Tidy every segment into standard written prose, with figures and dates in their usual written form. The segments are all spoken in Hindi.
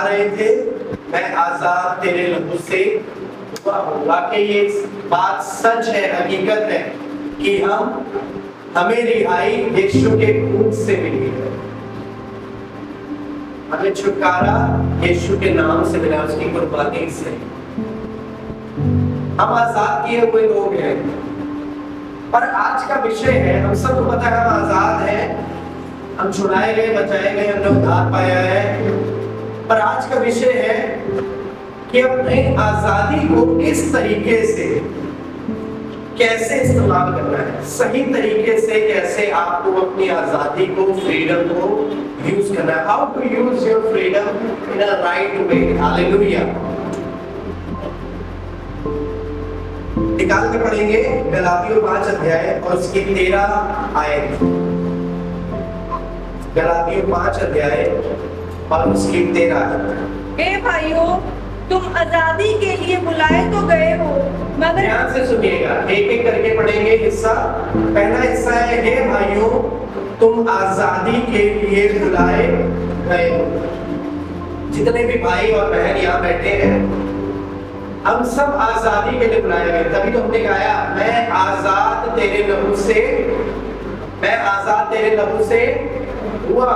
रहे थे, मैं आजाद तेरे लहू से हुआ हूं। वाकई ये बात सच है, हकीकत है कि हमें रिहाई यीशु के खून से मिली है। हमें छुटकारा यीशु के नाम से मिला, उसकी कुर्बानी से। हम आजाद किए हुए लोग हैं। पर आज का विषय है, हम सबको पता है हम आजाद हैं, हम छुड़ाए गए, बचाए गए, हमने उद्धार पाया है। पर आज का विषय है कि अपने आजादी को किस तरीके से, कैसे इस्तेमाल करना है, सही तरीके से कैसे आपको अपनी आजादी को, फ्रीडम को यूज करना है। How to use your freedom in a right way. Hallelujah. निकाल के पढ़ेंगे गलातियों 5 अध्याय और उसकी 13 आयत। गलातियों 5 अध्याय और उसकी 13 आयत। हे भाइयों, तुम आजादी के लिए बुलाए तो गए हो, मगर ध्यान से सुनिएगा, एक एक करके पढ़ेंगे हिस्सा। पहला हिस्सा है, हे भाइयों तुम आजादी के लिए बुलाए गए हो। जितने भी भाई और बहन यहाँ बैठे हैं, हम सब आजादी के लिए बुलाए गए। तभी तो हमने गाया, मैं आजाद तेरे लहू से, मैं आजाद तेरे लहू से हुआ।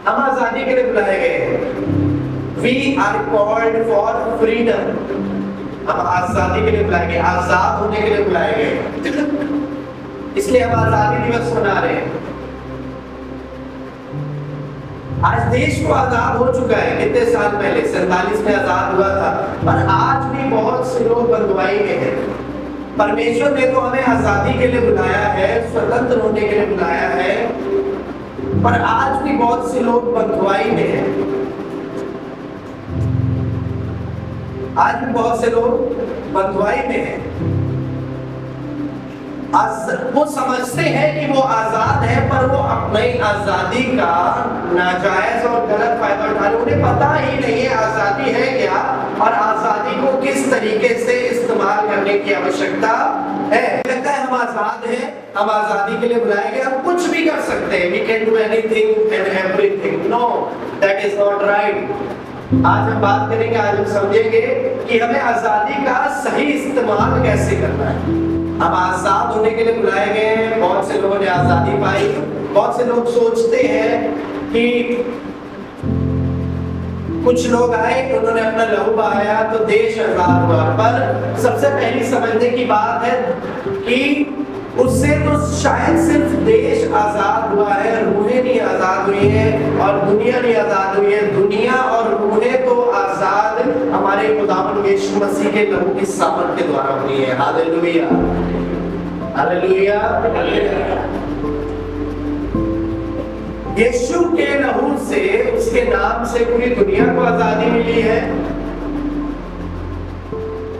हम आजादी के लिए बुलाए गए हैं। We are called for freedom. हम आजादी के लिए बुलाए गए, आजाद होने के लिए बुलाए गए। इसलिए हम आजादी दिवस मना रहे हैं। आज देश को आजाद हो चुका है, कितने साल पहले 47 में आजाद हुआ था, पर आज भी बहुत से लोग बंधुआई में हैं। परमेश्वर ने तो हमें आजादी के लिए बुलाया है, स्वतंत्र होने के लिए बुलाया है, पर आज भी बहुत से लोग बंधुआई में हैं। आज भी बहुत से लोग बंधुआई में हैं। वो समझते हैं कि वो आजाद है, पर वो अपनी आजादी का नाजायज और गलत फायदा उठा रहे। उन्हें पता ही नहीं है आजादी है क्या और आजादी को किस तरीके से इस्तेमाल करने की आवश्यकता है। लगता है हम आजाद हैं, हम आजादी के लिए बुलाए गए, हम कुछ भी कर सकते हैं। We can do anything and everything. No, that is not right. आज हम बात करेंगे, आज हम समझेंगे कि हमें आजादी का सही इस्तेमाल कैसे करना है। हम आजाद होने के लिए बुलाए गए हैं। बहुत से लोगों ने आजादी पाई। बहुत से लोग सोचते हैं कि कुछ लोग आए, उन्होंने अपना लहू बहाया तो देश आजाद हुआ। पर सबसे पहली समझने की बात है कि उससे तो शायद सिर्फ देश आजाद हुआ है, रूहें नहीं आजाद हुई है और दुनिया नहीं आजाद हुई है। दुनिया और रूहें तो आजाद हमारे खुदावंद यीशु मसीह के लहू की सामर्थ के द्वारा हुई है। Hallelujah, hallelujah. यीशु के लहू से, उसके नाम से पूरी दुनिया को आजादी मिली है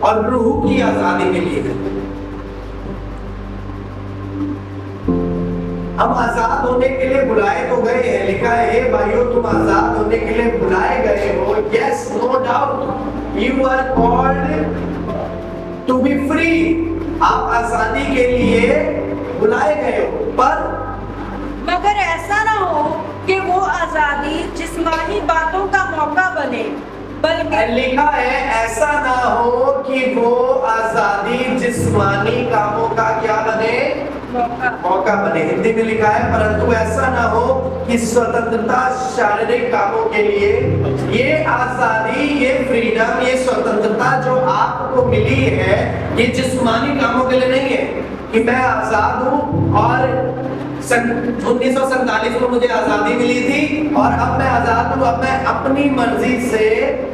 और रूह की आजादी मिली है। हम आजाद होने के लिए बुलाए तो गए हैं। लिखा है, हे भाइयों तुम आजाद होने के लिए बुलाए गए हो। Yes, no doubt, you are called to be free. आप आजादी के लिए बुलाए गए हो, पर मगर ऐसा ना हो कि वो आजादी जिस्मानी बातों का मौका बने, बल्कि लिखा है ऐसा ना हो कि वो आजादी जिस्मानी कामों का क्या बने, मौका बने। हिंदी में लिखा है, परंतु ऐसा ना हो कि स्वतंत्रता शारीरिक कामों के लिए। ये आजादी, ये फ्रीडम, ये स्वतंत्रता जो आपको मिली है, ये जिस्मानी कामों के लिए नहीं है कि मैं आजाद हूं और 1947 में मुझे आजादी मिली थी और अब मैं आजाद हूं, अब मैं अपनी मर्जी से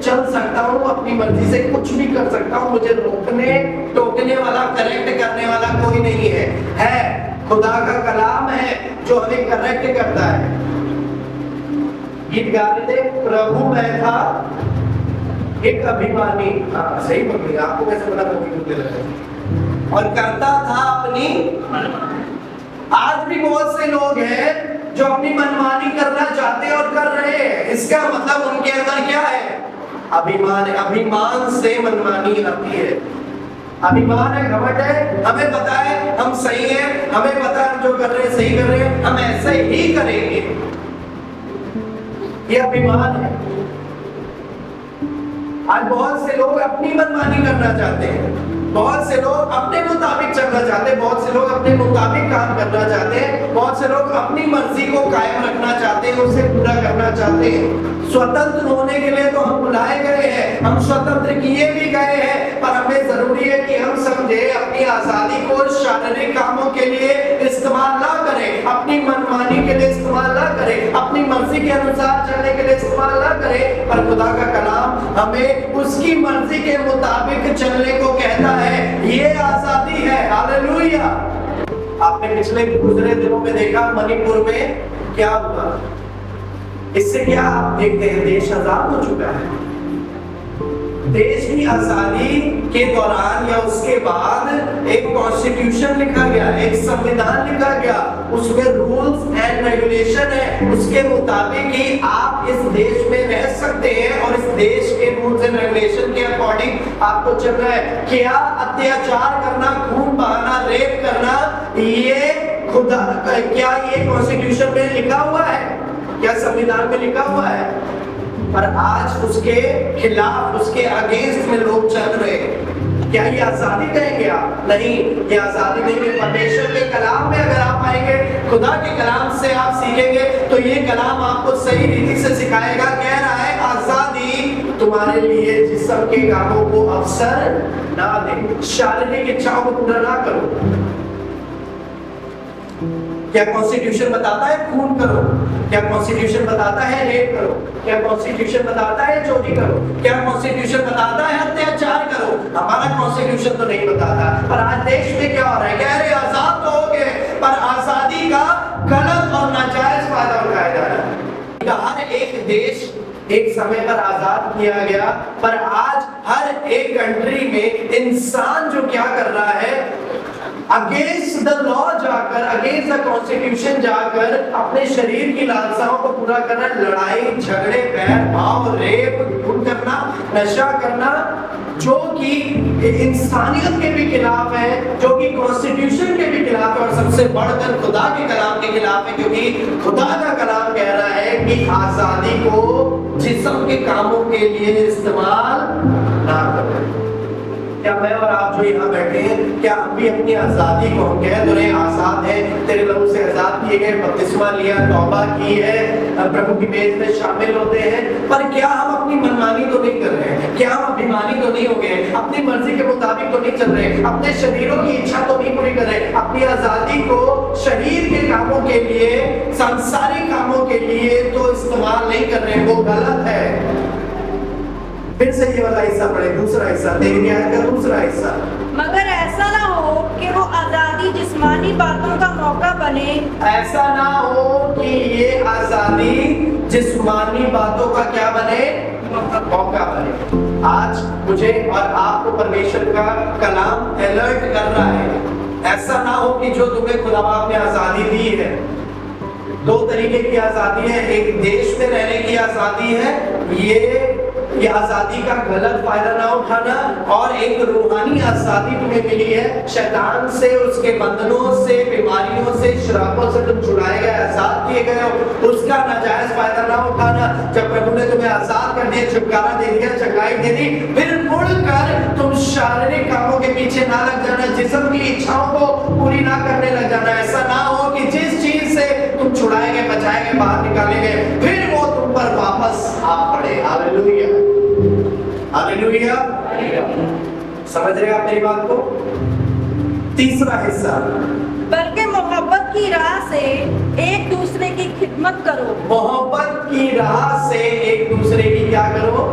चल सकता हूं, अपनी मर्जी से कुछ भी कर सकता हूं। मुझे रोकने टोकने वाला, करेक्ट करने वाला कोई नहीं है। खुदा का कलाम है जो हमें करेक्ट करता है। गीत गा रहे थे, प्रभु मैं था एक अभिमानी। हाँ सही पकड़ी, आपको कैसे पता और करता था अपनी। आज भी बहुत से लोग हैं जो अपनी मनमानी करना चाहते हैं और कर रहे हैं। इसका मतलब उनके अंदर क्या है, अभिमान है। अभिमान से मनमानी आती है। अभिमान है, घमंड है। हमें पता है हम सही हैं, हमें पता है हम जो कर रहे हैं सही कर रहे हैं, हम ऐसे ही करेंगे। ये अभिमान है। आज बहुत से लोग अपनी मनमानी करना चाहते हैं, बहुत से लोग अपने मुताबिक चलना चाहते हैं, बहुत से लोग अपने मुताबिक काम करना चाहते हैं, बहुत से लोग अपनी मर्जी को कायम रखना चाहते हैं, उसे पूरा करना चाहते हैं। स्वतंत्र होने के लिए तो हम बुलाए गए हैं, हम स्वतंत्र किए भी गए हैं, पर हमें जरूरी है कि हम समझे अपनी आजादी को शारीरिक कामों के लिए इस्तेमाल ना करें, अपनी मनमानी के लिए इस्तेमाल ना करें, अपनी मर्जी के अनुसार चलने के लिए इस्तेमाल ना करें, पर खुदा का कलाम हमें उसकी मर्जी के मुताबिक चलने को कहता है। ये आजादी है। हालेलुया। आपने पिछले गुजरे दिनों में देखा मणिपुर में क्या हुआ, इससे क्या आप देखते हैं, देश आजाद हो चुका है। देश की आजादी के दौरान या उसके बाद एक कॉन्स्टिट्यूशन लिखा गया, एक संविधान लिखा गया, उसमें रूल्स एंड रेगुलेशन है, उसके मुताबिक ही आप इस देश में रह सकते हैं और इस देश के रूल्स एंड रेगुलेशन के अकॉर्डिंग आपको चलना है। क्या अत्याचार करना, खून बहाना, रेप करना, ये खुदा क्या ये कॉन्स्टिट्यूशन में लिखा हुआ है? क्या संविधान में लिखा हुआ है? पर आज उसके खिलाफ, उसके अगेंस्ट में लोग चल रहे हैं। क्या ये आजादी कहेंगे आप? नहीं, ये आजादी नहीं है। परमेश्वर के कलाम में अगर आप आएंगे, खुदा के कलाम से आप सीखेंगे, तो ये कलाम आपको सही रीति से सिखाएगा। कह रहा है आजादी तुम्हारे लिए जिस्म के कामों को अवसर ना दे, शारीरिक इच्छाओं को पूरा ना करो। क्या कॉन्स्टिट्यूशन बताता है खून करो? क्या कॉन्स्टिट्यूशन बताता है रेप करो? क्या कॉन्स्टिट्यूशन बताता है चोरी करो? क्या कॉन्स्टिट्यूशन बताता है अत्याचार करो? हमारा कॉन्स्टिट्यूशन तो नहीं बताता। पर आज देश में क्या हो रहा है? कह रहे आजाद तो हो गए, पर आजादी का गलत और नाजायज फायदा उठाया जा रहा है। हर एक देश एक समय पर आजाद किया गया, पर आज हर एक कंट्री में इंसान जो क्या कर रहा है, अगेंस्ट द लॉ जाकर, अगेंस्ट द कॉन्स्टिट्यूशन जाकर अपने शरीर की लालसाओं को पूरा करना, लड़ाई झगड़े, बैर भाव, रेप, खून करना, नशा करना, जो कि इंसानियत के भी खिलाफ है, जो कि कॉन्स्टिट्यूशन के भी खिलाफ है, और सबसे बढ़कर खुदा के कलाम के खिलाफ है। क्योंकि खुदा का कलाम कह रहा है कि आजादी को जिस्म के कामों के लिए इस्तेमाल ना करें। क्या मैं और आप जो यहाँ बैठे हैं, क्या हम भी अपनी आजादी को, हम कह तो रहे आजाद है, तेरे लहू से आजाद किए गए, बपतिस्मा लिया, तौबा की है, प्रभु की मेज में शामिल होते हैं, पर क्या हम अपनी मनमानी तो नहीं कर रहे हैं? क्या हम अभिमानी तो नहीं हो गए? अपनी मर्जी के मुताबिक तो नहीं चल रहे? अपने शरीरों की इच्छा तो नहीं पूरी कर रहे? अपनी आजादी को शरीर के कामों के लिए, सांसारिक कामों के लिए तो इस्तेमाल नहीं कर रहे? वो गलत है। फिर से ये वाला हिस्सा पढ़े, दूसरा हिस्सा, तेरी आयत का दूसरा हिस्सा। मगर ऐसा ना हो कि वो आजादी जिस्मानी बातों का मौका बने। ऐसा ना हो कि ये आजादी जिस्मानी बातों का क्या बने? मौका बने। आज मुझे और आपको परमेश्वर का कलाम अलर्ट कर रहा है। ऐसा ना हो कि जो तुम्हें खुदा बाप ने आजादी दी है, दो तरीके की आजादी है, एक देश में रहने की आजादी है, ये आजादी का गलत फायदा ना उठाना, और एक रूहानी आजादी तुम्हें मिली है, शैतान से, उसके बंधनों से, बीमारियों से, श्रापों से तुम छुड़ाए गए, आजाद किए गए हो, उसका नाजायज फायदा ना उठाना। जब प्रभु ने तुम्हें आजाद कर दिया, छुटकारा दे दिया, चंगाई दे दी, फिर मुड़कर तुम शारीरिक कामों के पीछे ना लग जाना, जिस्म की इच्छाओं को पूरी ना करने लग जाना। ऐसा ना हो कि जिस चीज से तुम छुड़ाए गए, बचाए गए, बाहर निकाले गए, फिर वो तुम पर वापस आ पड़े। Hallelujah, hallelujah. समझ रहे आप मेरी बात को? तीसरा हिस्सा, बल्कि मोहब्बत की राह से एक दूसरे की खिदमत करो। मोहब्बत की राह से एक दूसरे की क्या करो?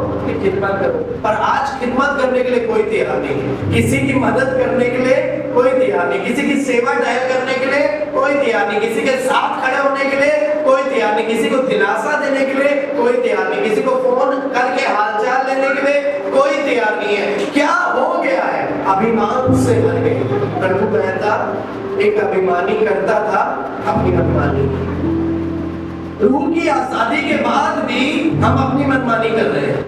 खिदमत करो। पर आज खिदमत करने के लिए कोई तैयार नहीं, किसी की मदद करने के लिए कोई तैयार नहीं, किसी की सेवा टहल करने के लिए कोई तैयार नहीं, किसी के साथ खड़े होने के लिए कोई तैयार नहीं, किसी को दिलासा देने के लिए कोई तैयार नहीं, किसी को फोन करके हालचाल लेने के लिए कोई तैयार नहीं है। क्या हो गया है? अभिमान से भर गए। प्रभु कहता, एक अभिमानी करता था अपनी मनमानी। रूह की आजादी के बाद भी हम अपनी मनमानी कर रहे हैं,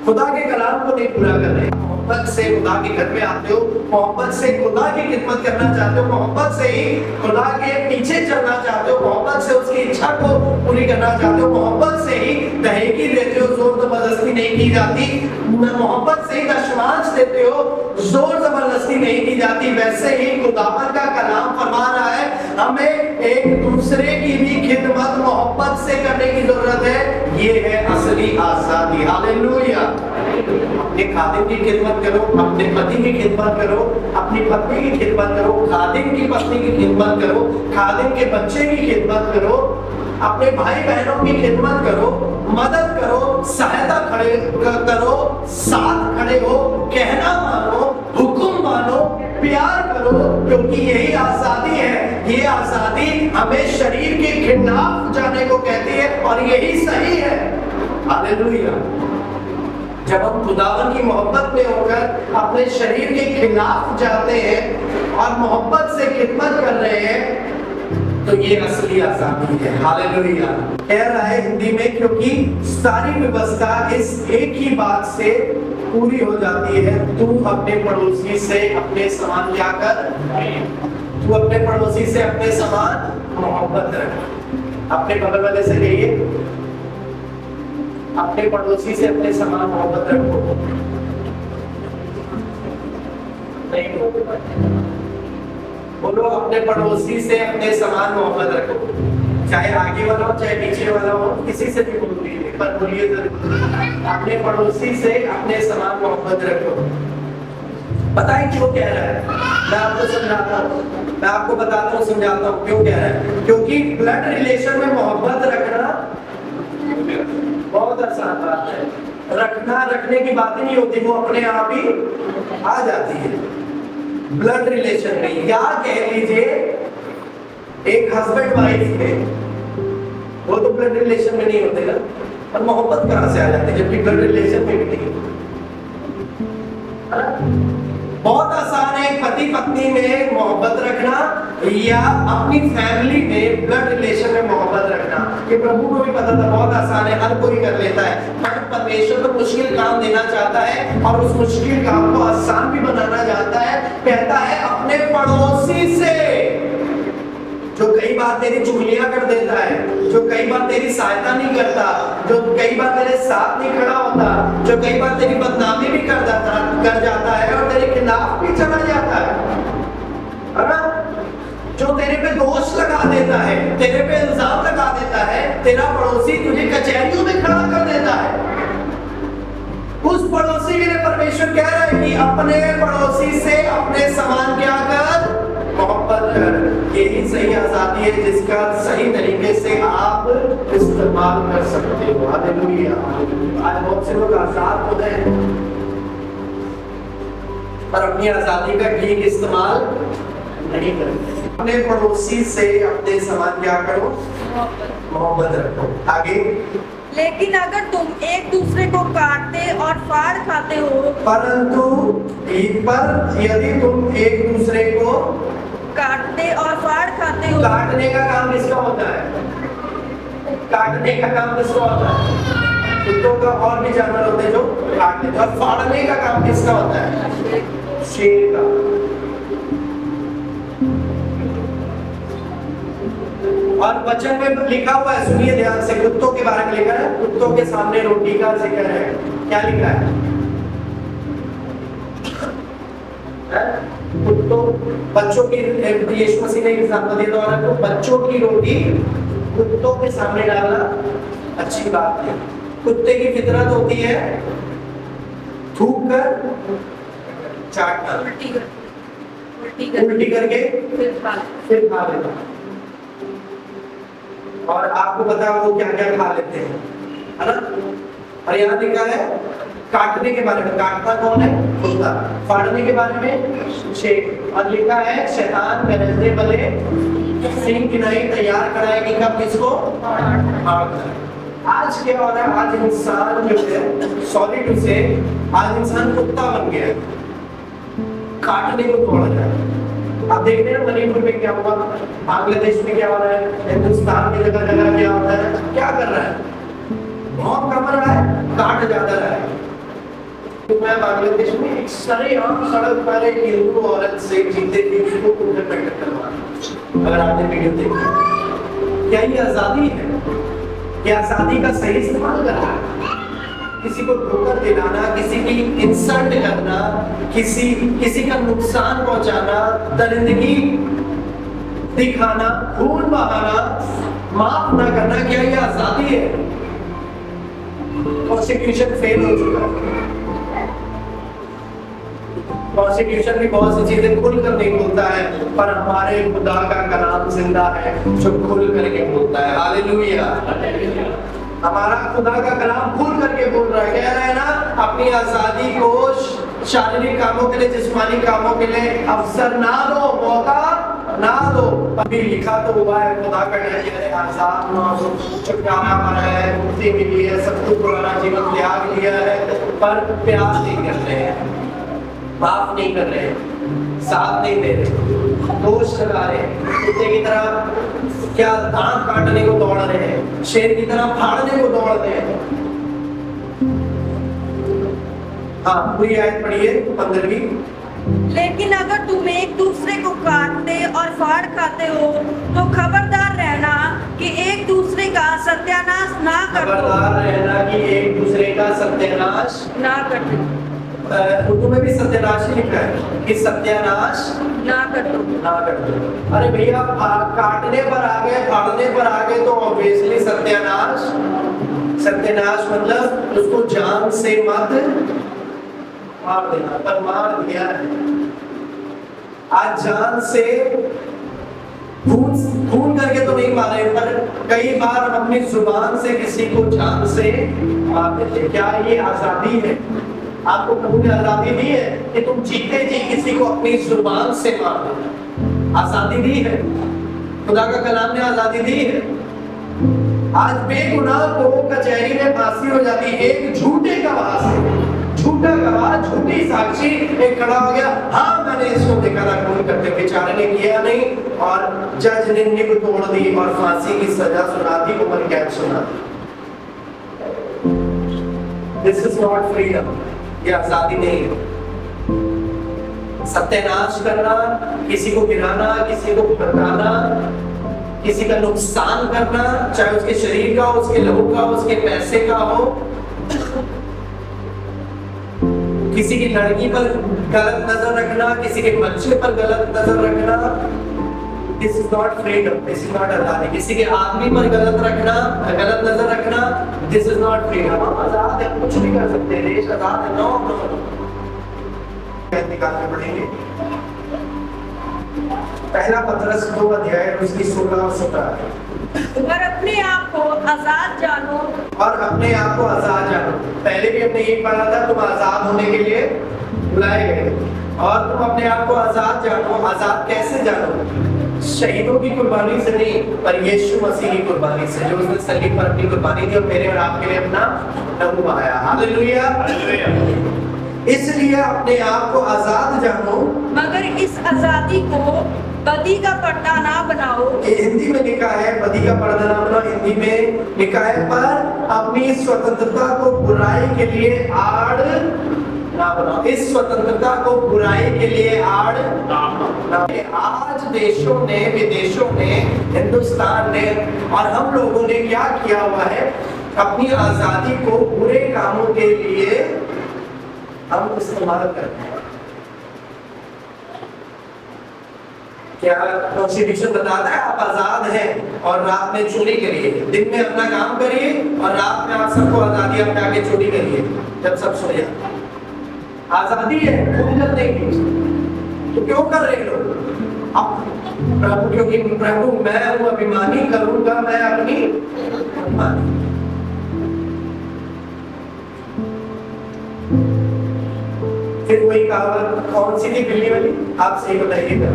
खुदा के कलाम को नहीं पूरा कर रहे हैं। मोहब्बत से खुदा के घर में आते हो, मोहब्बत से खुदा की खिदमत करना चाहते हो, मोहब्बत से ही खुदा के पीछे चलना चाहते हो, मोहब्बत से उसकी इच्छा को पूरी करना चाहते हो, मोहब्बत से ही दहेगी देते हो, जोर जबरदस्ती नहीं की जाती, मोहब्बत से ही दशमांश देते हो, जोर जबरदस्ती नहीं की जाती, वैसे ही खुदावंद का कलाम फरमा रहा है हमें एक दूसरे की भी खिदमत मोहब्बत से करने की जरूरत है। ये है असली आजादी। हालेलुया। अपने खादिम की खिदमत करो, अपने पति की खिदमत करो, अपनी पत्नी की खिदमत करो, खादिम की पत्नी की खिदमत करो, खादिम के बच्चे की खिदमत करो, अपने भाई बहनों की खिदमत करो, मदद करो, सहायता खड़े करो, साथ खड़े हो, कहना मानो, हुक्म मानो, प्यार करो, क्योंकि यही आजादी है। ये आजादी हमें शरीर के खिलाफ जाने को कहती है और यही सही है। हालेलुया। जब हम खुदावन की मोहब्बत में होकर अपने शरीर के खिलाफ जाते हैं और मोहब्बत से खिदमत कर रहे हैं, तो ये असली आजादी है। हालेलुया। कह रहा है हिंदी में, क्योंकि सारी व्यवस्था इस एक ही बात से पूरी हो जाती है, तू अपने पड़ोसी से अपने समान क्या कर, तू अपने पड़ोसी से अपने समान मोहब्बत रख। अपने बगल वाले से कहिए, अपने पड़ोसी से अपने समान मोहब्बत रखो। नहीं बोलो, अपने पड़ोसी से अपने समान मोहब्बत रखो। चाहे आगे वाला हो चाहे पीछे वाला हो, किसी से भी बोल दीजिए, पर बोलिए जरूर, अपने पड़ोसी से अपने समान मोहब्बत रखो। पता है क्यों कह रहा है? मैं आपको समझाता हूँ, मैं आपको बताता हूँ, समझाता हूँ क्यों कह रहा है। क्योंकि ब्लड रिलेशन में मोहब्बत रखना बहुत आसान बात है। रखना रखने की बात ही नहीं होती, वो अपने आप ही आ जाती है ब्लड रिलेशन में। या कह लीजिए एक हस्बैंड वाइफ है, वो तो ब्लड रिलेशन में नहीं होते ना, और मोहब्बत कहां से आ जाती है जबकि ब्लड रिलेशन में भी नहीं। बहुत आसान है पति पत्नी में मोहब्बत रखना या अपनी फैमिली में ब्लड रिलेशन में मोहब्बत रखना। ये प्रभु को भी पता था, बहुत आसान है, हर कोई कर लेता है, पर परमेश्वर तो मुश्किल काम देना चाहता है और उस मुश्किल काम को आसान भी बनाना चाहता है। कहता है अपने पड़ोसी से, जो कई बार तेरी चुगलियां कर देता है, जो कई बार तेरी सहायता नहीं करता, जो कई बार तेरे साथ नहीं खड़ा होता, जो कई बार तेरी बदनामी भी कर जाता है और तेरे खिलाफ भी चला जाता है ना, जो तेरे पे दोष लगा देता है, तेरे पे इल्जाम लगा देता है, तेरा पड़ोसी तुझे कचहरियों में खड़ा कर देता है, उस पड़ोसी के लिए परमेश्वर कह रहा है कि अपने पड़ोसी से अपने समान क्या कर, मोहब्बत कर। यही सही आजादी है जिसका सही तरीके से आप इस्तेमाल कर सकते हो। हालेलुया। आज बहुत से लोग आजाद होते हैं पर अपनी आजादी का ठीक इस्तेमाल नहीं करते। अपने पड़ोसी से अपने समान क्या करो, मोहब्बत रखो। आगे, लेकिन अगर तुम एक दूसरे को काटते और फाड़ खाते हो, परंतु पर यदि तुम एक दूसरे को काटते और फाड़ खाते हो, काटने का काम किसका होता है? काटने का काम किसका होता है? कुत्तों का और भी जानवर होते हैं जो काट लेते हैं। और फाड़ने का काम किसका होता है? शेर का। और वचन में लिखा हुआ है, सुनिए ध्यान से, कुत्तों के बारे में लिखा है, कुत्तों के सामने रोटी का जिक्र है। क्या लिखा है? कुत्तों, बच्चों की, यीशु मसीह ने एग्जाम्पल दिया था तो बच्चों की रोटी कुत्तों के सामने डालना अच्छी बात है। कुत्ते की फितरत होती है थूक कर चाटना, उल्टी करके फिर खा लेना। और आपको पता है वो क्या क्या खा लेते हैं, है ना? और यहाँ लिखा है काटने के बारे में, काटता कौन है? कुत्ता। फाड़ने के बारे में शेर। और लिखा है शैतान गरजने वाले सिंह की नहीं तैयार कराएगी कब किसको? आज क्या हो रहा है? आज इंसान जो है सॉलिड से आज इंसान कुत्ता बन गया है, काटने को तोड़ रहा है। आप देख रहे हैं मणिपुर में क्या हुआ, बांग्लादेश में क्या हो रहा है, हिंदुस्तान की जगह जगह क्या होता है, क्या कर रहा है? भौंक कम रहा है, काट ज्यादा रहा है। मैं बांग्लादेश में एक सरेआम सड़क पर एक हिंदू औरत से जीते भी उसको उन्हें प्रकट करवाना, अगर आपने वीडियो देखी, क्या ये आजादी है? क्या आजादी का सही इस्तेमाल कर रहा है? किसी को ठोकर दिलाना, किसी की इंसल्ट करना, किसी का नुकसान पहुंचाना, दरिंदगी दिखाना, खून बहाना, माफ ना करना, क्या ये आजादी है? कॉन्स्टिट्यूशन फेल हो चुका है। कॉन्स्टिट्यूशन भी बहुत सी चीजें खुल कर नहीं बोलता है, पर हमारे खुदा का कलाम जिंदा है जो खुल करके बोलता है। हालेलुया। हमारा खुदा का कलाम खुल करके बोल रहा है, कह रहा है ना, अपनी आजादी को शारीरिक कामों के लिए, जिस्मानी कामों के लिए अवसर ना दो, मौका ना दो। अभी लिखा तो हुआ है, खुदा का कहना है आजाद ना हो, छुटकारा पाया है, मुक्ति मिली है, सब कुछ पुराना जीवन त्याग लिया है, पर प्यार नहीं कर रहे हैं, माफ नहीं कर रहे, साथ नहीं दे रहे, दोष लगा रहे, कुत्ते की तरह क्या दांत काटने को दौड़ रहे हैं, शेर की तरह फाड़ने को दौड़ रहे हैं। हाँ, पूरी आयत पढ़िए 15वीं। लेकिन अगर तुम एक दूसरे को काटते और फाड़ खाते हो तो खबरदार रहना कि एक दूसरे का सत्यानाश ना कर दो। खबरदार रहना कि एक दूसरे का सत्यानाश ना कर दो। उर्दू में भी सत्यानाश ही लिखा है कि सत्यानाश ना कर दो। ना कर दो। अरे भैया, काटने पर आ गए, फाड़ने पर आ गए तो ऑब्वियसली सत्यानाश। सत्यानाश मतलब उसको जान से मत मार देना, पर मार दिया है। आज जान से खून करके तो नहीं मारे, पर कई बार हम अपनी जुबान से किसी को जान से मार देते। क्या ये आजादी है? आपको प्रभु ने आजादी दी है कि तुम जीते जी किसी को अपनी जुबान से मार देना? आजादी दी है, खुदा का कलाम ने आजादी दी है। आज बेगुनाह को कचहरी में फांसी हो जाती है एक झूठे गवाह से। झूठा गवाह, झूठी साक्षी एक खड़ा हो गया, हाँ मैंने इसको देखा था खून करते, बेचारे ने किया नहीं, और जज ने नींब तोड़ दी और फांसी की सजा सुना दी, उम्र कैद सुना दी। दिस इज नॉट फ्रीडम, ये आजादी नहीं है। सत्यानाश करना, किसी को गिराना, किसी को भड़काना, किसी का नुकसान करना, चाहे उसके शरीर का हो, उसके लहू का हो, उसके पैसे का हो, किसी की लड़की पर गलत नजर रखना, किसी के बच्चे पर गलत नजर रखना, this is not freedom, this is not आजादी। किसी के आदमी पर गलत नजर रखना, दिस इज नॉट फ्रीडम। हम आजाद हैं, कुछ भी कर सकते हैं, देश आजाद है। नो निकाल के पढ़ेंगे पहला पत्रस 2 अध्याय उसकी 16 और 17। और अपने आप को आजाद जानो। और अपने आप को आजाद जानो। पहले भी हमने ये पढ़ा था, तुम आजाद होने के लिए बुलाए गए, और तुम अपने आप को आजाद जानो। आजाद कैसे जानो? शहीदों की कुर्बानी से नहीं, पर यीशु मसीह की कुर्बानी से, जो उसने सलीब पर अपनी कुर्बानी दी और मेरे और आपके लिए अपना लहू बहाया। हालेलुया। इसलिए अपने आप को आजाद जानो, मगर इस आजादी को बदी का पर्दा ना बनाओ। हिंदी में लिखा है बदी का पर्दा ना बनाओ, हिंदी में लिखा है पर अपनी स्वतंत्रता को बुराई के लिए आड़ ना बनाओ। इस स्वतंत्रता को बुराई के लिए आड़ ना बनाओ। आज देशों ने, विदेशों ने, हिंदुस्तान ने और हम लोगों ने क्या किया हुआ है? अपनी आजादी को बुरे कामों के लिए हम इस्तेमाल करते हैं। क्या कॉन्स्टिट्यूशन बताता है आप आजाद हैं और रात में चोरी करिए, दिन में अपना काम करिए और रात में आप सबको आजादी आप जाके चोरी करिए जब सब सो जाए। आजादी है, खून करने की, तो क्यों कर रहे लोग? अब प्रभु, क्योंकि प्रभु मैं हूं अभिमानी, करूंगा मैं अपनी अभिमानी। फिर वही कहावत कौन सी थी बिल्ली वाली, आप सही बताइएगा।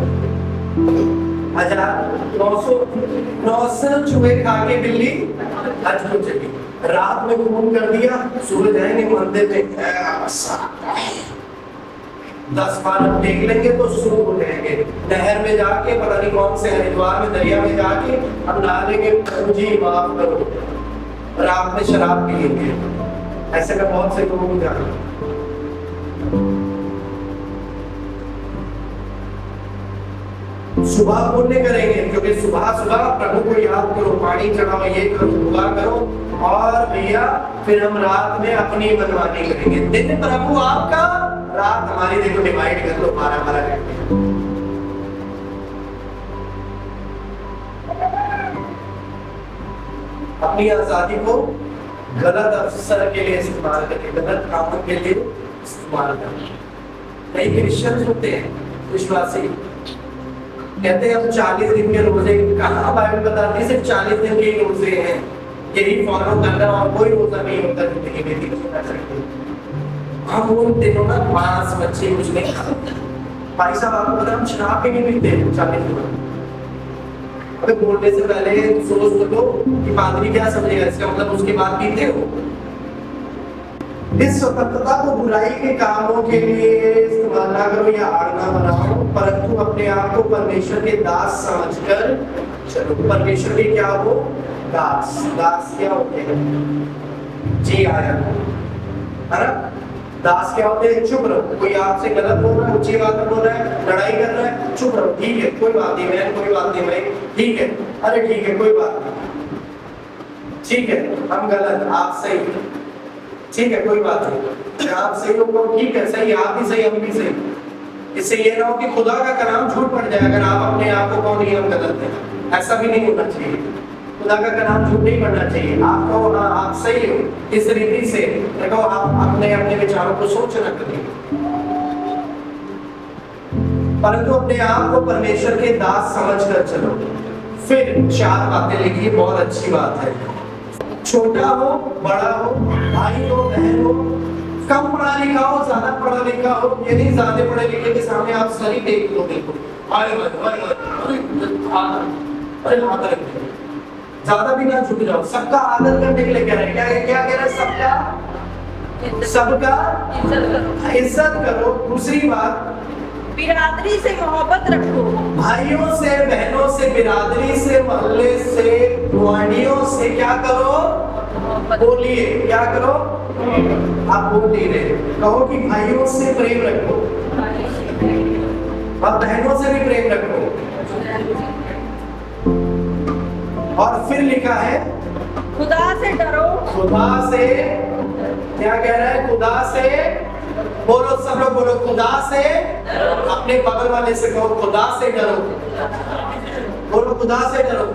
900 चूहे खा के बिल्ली हज को चली, रात में खून कर दिया, सूरज आएंगे मंदिर में 10 बार हम देख लेंगे तो शुरू हो जाएंगे। नहर में जाके पता नहीं कौन से हरिद्वार में, दरिया में जाके हम नहा लेंगे, प्रभु जी माफ करो। रात में शराब पिएंगे, ऐसे में बहुत से लोग जाते। सुबह पुण्य करेंगे, क्योंकि सुबह सुबह प्रभु को याद करो, पानी चढ़ाओ, ये करो, दुआ करो, और भैया फिर हम रात में अपनी मनमानी करेंगे। दिन प्रभु आपका, रात हमारी। देखो डिवाइड कर लो 12-12 घंटे। अपनी आजादी को गलत अवसर के लिए इस्तेमाल करके, गलत कामों के लिए इस्तेमाल करके। कई क्रिश्चियन होते हैं विश्वासी, कहते हैं हम 40 दिन के रोजे, कहाँ बाइबल बताती है सिर्फ 40 दिन के ही रोजे हैं, यही फॉलो करना, और कोई रोजा नहीं होता जिंदगी में। हम उन दिनों में मांस मच्छी कुछ नहीं खाते। भाई साहब आपको पता, हम शराब भी नहीं पीते 40 दिन। अबे बोलने से पहले सोच लो कि पादरी क्या समझेगा, इसका मतलब उसके बाद पीते हो। इस स्वतंत्रता को बुराई के कामों के लिए इस्तेमाल ना करो या आड़ना बनाओ, परंतु अपने आप को परमेश्वर के दास समझकर चलो। परमेश्वर के क्या हो? दास। दास क्या होते हैं? जी आया है ना? दास क्या होते हैं? चुप रहो। कोई आपसे गलत बोल रहा है, ऊंची बात बोल रहा है, लड़ाई कर रहा है, चुप रहो। ठीक है, कोई बात नहीं बहन, कोई बात नहीं भाई, ठीक है, अरे ठीक है, कोई बात नहीं, ठीक है, हम गलत, आप सही, ठीक है, कोई बात नहीं, आप सही हो, ठीक है, सही, आप भी सही, हम भी सही। इससे ये ना हो कि खुदा का कलाम झूठ पड़ जाए अगर आप अपने आप को कहो नहीं हम गलत हैं। ऐसा भी नहीं होना चाहिए। खुदा का कलाम झूठ नहीं पड़ना चाहिए। आप कहो हाँ आप सही हो, इस रीति से देखो, आप अपने अपने विचारों को सोचना करिए, परंतु अपने आप को परमेश्वर के दास समझकर चलो। फिर 4 बातें लिखी, बहुत अच्छी बात है। छोटा हो, बड़ा हो, भाई हो, बहन हो, कम पढ़ा लिखा हो, ज्यादा पढ़ा लिखा हो, ये नहीं ज्यादा पढ़े लिखे के सामने आप सही देख लो, देखो ज्यादा भी ना झुक जाओ। सबका आदर करने के लिए कह रहे हैं, क्या कह रहे हैं? सबका इज्जत करो। दूसरी बात, बिरादरी से मोहब्बत रखो। भाइयों से, बहनों से, बिरादरी से, मोहल्ले से, गुआढ़ियों से क्या करो? बोलिए, क्या करो? आप बोल नहीं रहे, कहो कि भाइयों से प्रेम रखो और बहनों से भी प्रेम रखो। और फिर लिखा है खुदा से डरो। खुदा से क्या कह रहा है? खुदा से बोलो, सब लोग बोलो, खुदा से। अपने बगल वाले से कहो खुदा से डरो, बोलो खुदा से डरो।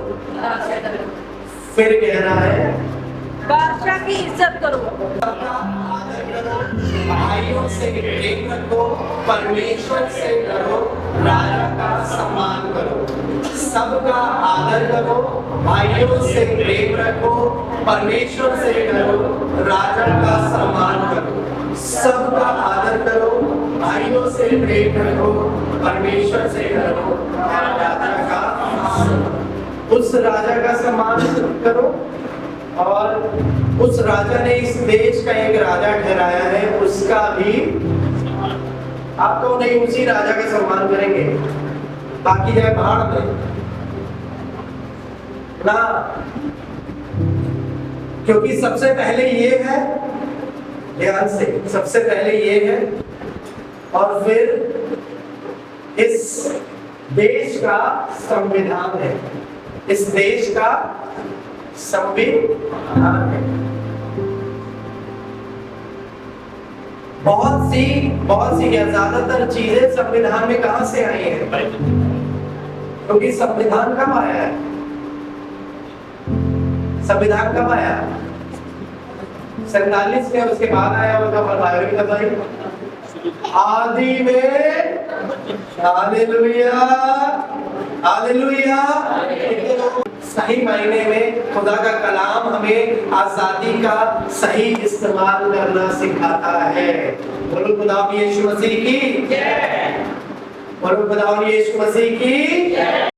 फिर कह रहा है बादशाह की इज्जत करो, आदर करो, भाइयों से प्रेम रखो, परमेश्वर से डरो, राजा का सम्मान करो। सबका आदर करो, भाइयों से प्रेम रखो, परमेश्वर से डरो, राजा का सम्मान करो। सबका आदर करो, भाइयों से प्रेम रखो, परमेश्वर से डरो, राजा का, उस राजा का सम्मान करो। और उस राजा ने इस देश का एक राजा ठहराया है, उसका भी आपको नहीं, उसी राजा का सम्मान करेंगे, बाकी जाए भाड़ में ना। क्योंकि सबसे पहले ये है, ध्यान से, सबसे पहले ये है, और फिर इस देश का संविधान है, इस देश का संविधान है। बहुत सी क्या, ज्यादातर चीजें संविधान में कहां से आई हैं? क्योंकि संविधान कब आया है? संविधान कब आया? 47 में, उसके बाद आया होगा बायोलॉजी का भाई, आदि में। Hallelujah, hallelujah. सही मायने में खुदा का कलाम हमें आजादी का सही इस्तेमाल करना सिखाता है। बोलो खुदा यीशु मसीह की जय, बोलो खुदा यीशु मसीह की जय।